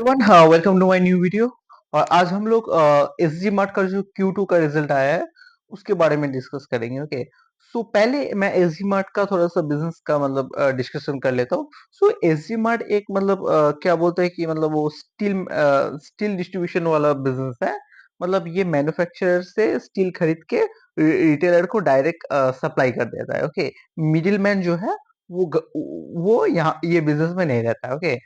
Everyone, हाँ, welcome to my new video. और आज हम लोग एसजी मार्ट का जो Q2 का रिजल्ट आया है उसके बारे में डिस्कस करेंगे। ओके, सो पहले मैं एसजी मार्ट का थोड़ा सा बिजनेस का मतलब डिस्कशन कर लेता हूँ। सो एसजी मार्ट एक मतलब क्या बोलते हैं कि मतलब वो स्टील डिस्ट्रीब्यूशन वाला बिजनेस है। मतलब ये मैन्युफैक्चरर से स्टील खरीद के रिटेलर को डायरेक्ट सप्लाई कर देता है। ओके, मिडिल मैन जो है वो यहाँ ये बिजनेस में नहीं रहता है। ओके,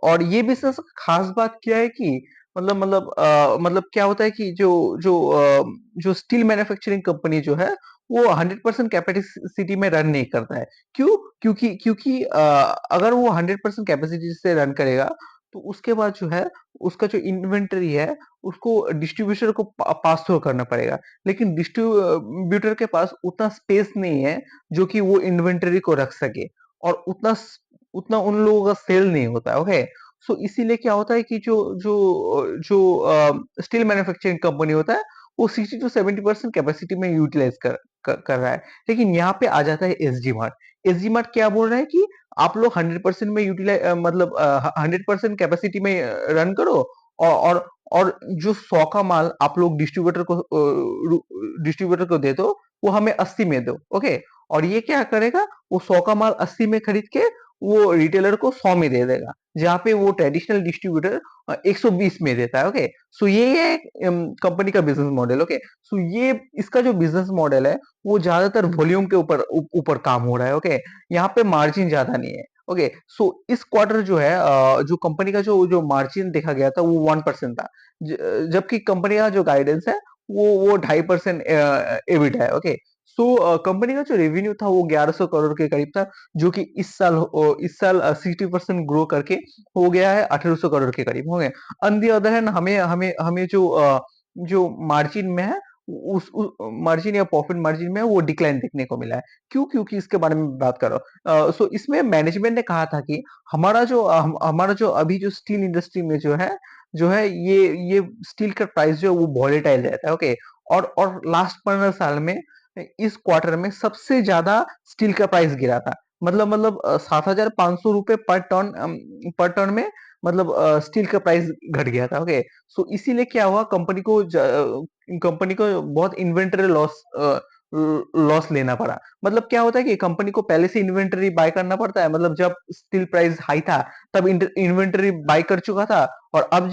और ये बिजनेस खास बात क्या है कि मतलब क्या होता है कि जो स्टील मैन्युफैक्चरिंग कंपनी जो है वो 100% कैपेसिटी में रन नहीं करता है। क्यों? क्योंकि अगर वो 100% कैपेसिटी से रन करेगा तो उसके बाद जो है उसका जो इन्वेंटरी है उसको डिस्ट्रीब्यूटर को पास थ्रू करना पड़ेगा। लेकिन डिस्ट्रीब्यूटर के पास उतना स्पेस नहीं है जो कि वो इन्वेंटरी को रख सके, और उतना उन लोगों का सेल नहीं होता है। ओके, सो इसीलिए क्या होता है कि जो जो जो स्टील मैन्युफैक्चरिंग कंपनी होता है वो 60 टू 70% कैपेसिटी में यूटिलाइज कर रहा है। लेकिन यहाँ पे आ जाता है एसजी मार्ट। एसजी मार्ट क्या बोल रहा है कि आप लोग 100% में यूटिलाइज मतलब 100% कैपेसिटी में रन करो, और और और जो 100 का माल आप लोग डिस्ट्रीब्यूटर को दे दो, वो हमें 80 में दो। ओके, और ये क्या करेगा, वो 100 का माल 80 में खरीद के वो रिटेलर को 100 में दे देगा, जहाँ पे वो ट्रेडिशनल डिस्ट्रीब्यूटर 120 में देता है। ओके, सो ये कंपनी का बिजनेस मॉडल। ओके, सो ये इसका जो बिजनेस मॉडल है वो ज्यादातर वॉल्यूम के ऊपर काम हो रहा है। ओके, यहाँ पे मार्जिन ज्यादा नहीं है। ओके, सो इस क्वार्टर जो है जो कंपनी का जो जो मार्जिन देखा गया था वो 1% था, जबकि कंपनी का जो गाइडेंस है वो 2.5% एबिट है। ओके, सो कंपनी का जो रेवेन्यू था वो 1100 करोड़ के करीब था, जो कि इस साल 60% ग्रो करके हो गया है 1800 करोड़ के करीब हो गए। ऑन दी अदर हैंड हमें हमें हमें जो मार्जिन में है उस मार्जिन या प्रॉफिट मार्जिन में वो डिक्लाइन देखने को मिला है। क्यों? क्योंकि इसके बारे में बात कर रहा हूँ। सो इसमें मैनेजमेंट ने कहा था कि हमारा जो अभी जो स्टील इंडस्ट्री में जो है ये स्टील का प्राइस जो है वो वॉलेटाइल रहता है। ओके, और लास्ट 15 साल में इस क्वार्टर में सबसे ज्यादा स्टील का प्राइस गिरा था। मतलब 7,500 रुपए पर टन में मतलब स्टील का प्राइस घट गया था। ओके, सो इसीलिए क्या हुआ, कंपनी को बहुत इन्वेंटरी लॉस लेना पड़ा। मतलब क्या होता है कि कंपनी को पहले से इन्वेंटरी बाय करना पड़ता है। मतलब जब स्टील प्राइस हाई था तब इन्वेंटरी बाय कर चुका था, और अब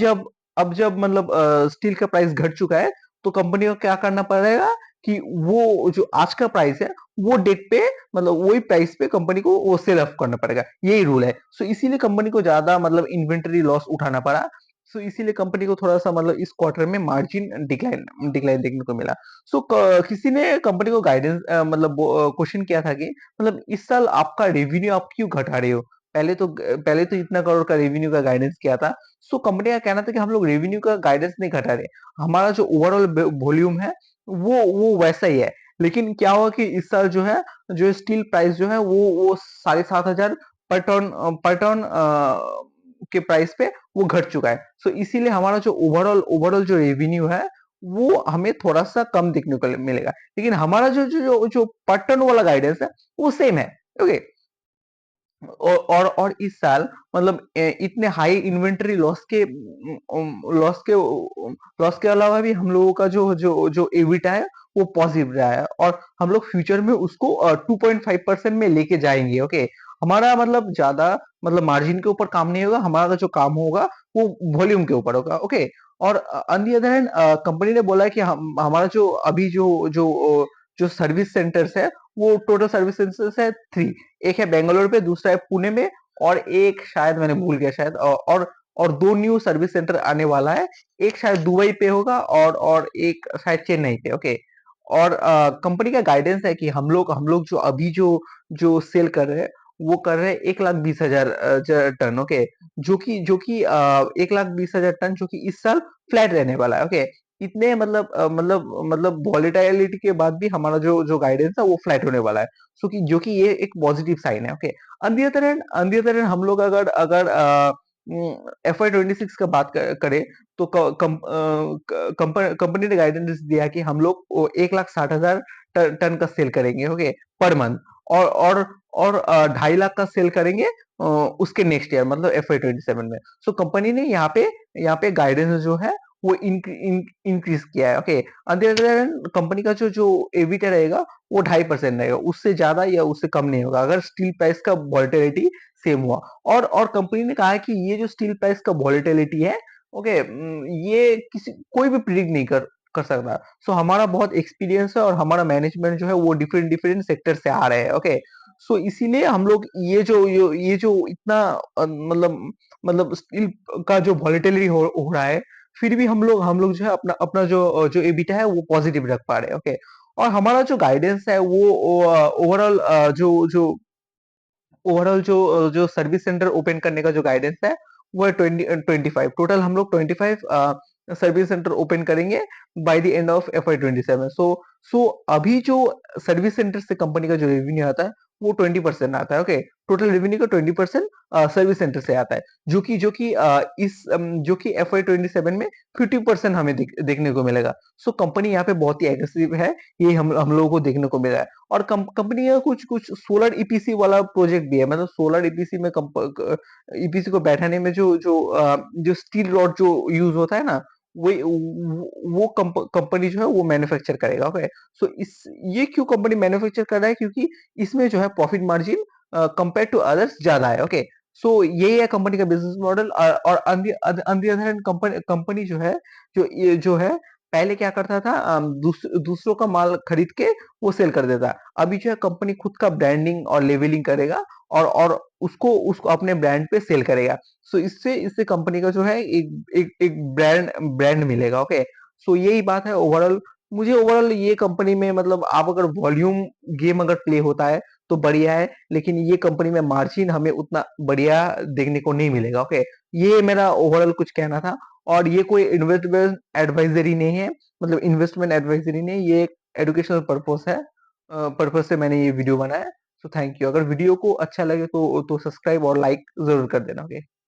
जब मतलब स्टील का प्राइस घट चुका है तो कंपनी को क्या करना पड़ेगा कि वो जो आज का प्राइस है वो डेट पे मतलब वही प्राइस पे कंपनी को वो सेल ऑफ करना पड़ेगा। यही रूल है। सो इसीलिए कंपनी को ज्यादा मतलब इन्वेंटरी लॉस उठाना पड़ा। सो इसीलिए कंपनी को थोड़ा सा मतलब इस क्वार्टर में मार्जिन डिक्लाइन डिक्लाइन देखने को मिला। सो किसी ने कंपनी को गाइडेंस मतलब क्वेश्चन किया था कि मतलब इस साल आपका रेवेन्यू आप क्यों घटा रहे हो? पहले तो इतना करोड़ का रेवेन्यू का गाइडेंस किया था। सो कंपनी का कहना था कि हम लोग रेवेन्यू का गाइडेंस नहीं घटा रहे, हमारा जो ओवरऑल वॉल्यूम है वो वैसा ही है। लेकिन क्या हुआ कि इस साल जो है जो स्टील प्राइस जो है वो 7,500 पर टन के प्राइस पे वो घट चुका है। सो इसीलिए हमारा जो ओवरऑल जो रेवेन्यू है वो हमें थोड़ा सा कम देखने को मिलेगा, लेकिन हमारा जो पर टन वाला गाइडेंस है वो सेम है। ओके, और इस साल मतलब इतने हाई इन्वेंटरी लॉस के अलावा भी हम लोगों का जो एबिटा है वो पॉजिटिव रहा है, और हम लोग फ्यूचर में उसको 2.5% में लेके जाएंगे। ओके, हमारा मतलब ज्यादा मतलब मार्जिन के ऊपर काम नहीं होगा, हमारा जो काम होगा वो वॉल्यूम के ऊपर होगा। ओके, और on the other hand company ने बोला है कि हमारा जो अभी जो सर्विस सेंटर्स है वो टोटल सर्विस सेंटर्स है 3। एक है बेंगलोर पे, दूसरा है पुणे में, और एक शायद मैंने भूल गया शायद, और दो न्यू सर्विस सेंटर आने वाला है। एक शायद दुबई पे होगा और एक शायद चेन्नई पे। ओके, और कंपनी का गाइडेंस है कि हम लोग जो अभी जो सेल कर रहे हैं वो कर रहे हैं 1,20,000 टन। ओके, जो कि 1,20,000 टन जो कि इस साल फ्लैट रहने वाला है। ओके, इतने मतलब वॉलेटाइलिटी के बाद भी हमारा जो गाइडेंस है वो फ्लैट होने वाला है। सो कि जो कि ये एक पॉजिटिव साइन है। Okay, on the other hand हम लोग अगर अगर FY 26 का बात करें तो कंपनी ने गाइडेंस दिया कि हम लोग 1,60,000 टन का सेल करेंगे। ओके, पर मंथ, और 2.5 लाख का सेल करेंगे अ, उसके नेक्स्ट ईयर मतलब FY 27 में। सो कंपनी ने यहाँ पे गाइडेंस जो है वो इंक्रीज किया है। Okay, on the other hand company का जो जो एबिटा रहेगा वो 2.5% रहेगा, उससे ज्यादा या उससे कम नहीं होगा अगर स्टील प्राइस का वॉलेटिलिटी सेम हुआ। और कंपनी ने कहा है कि ये जो स्टील प्राइस का वॉलेटिलिटी है, ओके, ये किसी कोई भी प्रिडिक्ट नहीं कर सकता। सो हमारा बहुत एक्सपीरियंस है और हमारा मैनेजमेंट जो है वो डिफरेंट डिफरेंट सेक्टर से आ रहे हैं। ओके, सो इसीलिए हम लोग ये जो इतना मतलब स्टील का जो वॉलेटिलिटी हो रहा है, फिर भी हम लोग जो है अपना अपना जो एबिटा है वो पॉजिटिव रख पा रहे हैं। ओके, और हमारा जो गाइडेंस है वो ओवरऑल जो सर्विस सेंटर ओपन करने का जो गाइडेंस है वो है 25। टोटल हम लोग 25 सर्विस सेंटर ओपन करेंगे by the end of FY 27। सो अभी जो सर्विस सेंटर से कंपनी का जो रेवेन्यू आता है वो 20% आता है। ओके, टोटल रेवेन्यू का 20% सर्विस सेंटर से आता है, जो कि FY 27 में 50% हमें देखने को मिलेगा। सो कंपनी यहाँ पे बहुत ही एग्रेसिव है, ये हम लोगों को देखने को मिला है। और कंपनी का कुछ कुछ सोलर ईपीसी वाला प्रोजेक्ट भी है, मतलब सोलर ईपीसी में ईपीसी को बैठाने में जो स्टील रॉड जो यूज होता है ना, वो कंपनी जो है वो मैन्युफैक्चर करेगा। ओके, सो इस ये क्यों कंपनी मैन्युफैक्चर कर रहा है, क्योंकि इसमें जो है profit margin compare to others ज्यादा है। ओके, सो यही है कंपनी का बिजनेस मॉडल। और on the other hand company जो है, ये जो है पहले क्या करता था, दूसरों का माल खरीद के वो सेल कर देता है। अभी जो है कंपनी खुद का ब्रांडिंग और लेवलिंग करेगा और उसको उसको अपने ब्रांड पे सेल करेगा। सो इससे इससे कंपनी का जो है एक ब्रांड ब्रांड मिलेगा। ओके, सो यही बात है ओवरऑल। मुझे ओवरऑल ये कंपनी में, मतलब आप अगर वॉल्यूम गेम अगर प्ले होता है तो बढ़िया है, लेकिन ये कंपनी में मार्जिन हमें उतना बढ़िया देखने को नहीं मिलेगा। ओके, ये मेरा ओवरऑल कुछ कहना था। और ये कोई इन्वेस्टमेंट एडवाइजरी नहीं है, मतलब इन्वेस्टमेंट एडवाइजरी नहीं, ये एक एजुकेशनल पर्पस है, पर्पस से मैंने ये वीडियो बनाया है। So thank you. अगर वीडियो को अच्छा लगे तो सब्सक्राइब और लाइक जरूर कर देना। ओके।